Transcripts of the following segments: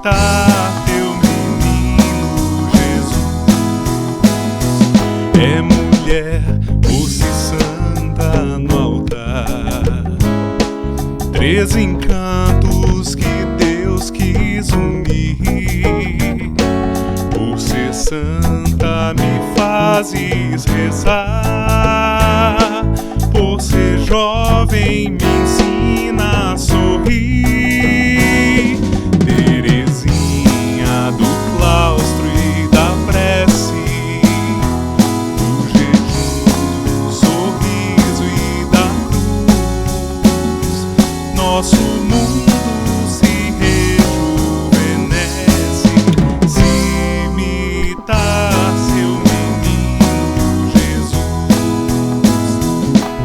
imitar teu menino Jesus. É mulher, moça e santa no altar, 3 encantos que Deus quis unir. Por ser santa me fazes rezar, por ser jovem me ensina a sorrir. Terezinha do claustro e da prece, do jejum, do sorriso e da cruz, nosso mundo se rejuvenesce. Se imitar seu menino Jesus,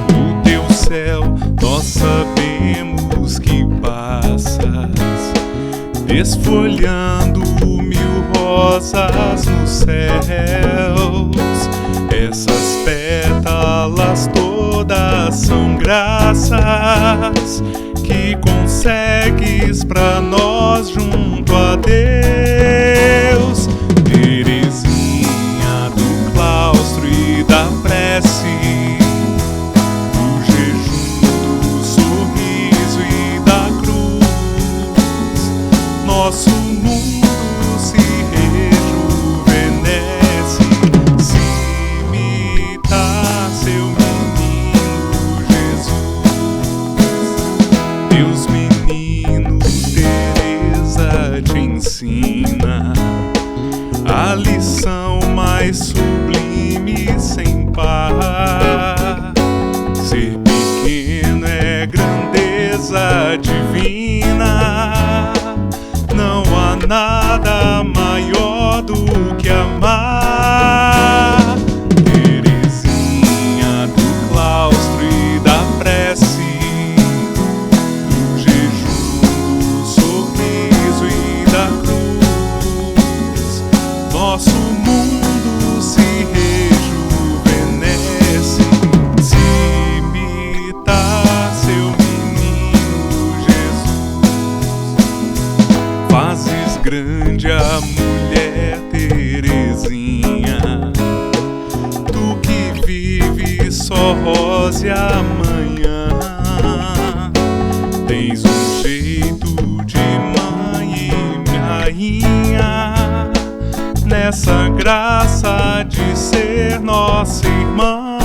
o teu céu nós sabemos que passas, desfolhando 1000 rosas nos céus. Essas pétalas todas são graças que consegues pra nós junto a Deus. Terezinha do claustro e da prece, do jejum, do sorriso e da cruz, nosso mundo se rejuvenesce. Se imitar seu menino Jesus, Deus menino, Teresa te ensina a lição mais sublime sem par. Ser pequeno é grandeza divina, não há nada maior do que amar. Terezinha do claustro e da prece, do jejum, do sorriso e da cruz, nosso mundo se rejuvenesce. Se imitar seu menino Jesus, fazes grande a mulher Terezinha, tu que vives só rosa e amanhã. Tens um jeito de mãe e rainha, nessa graça de ser nossa irmã.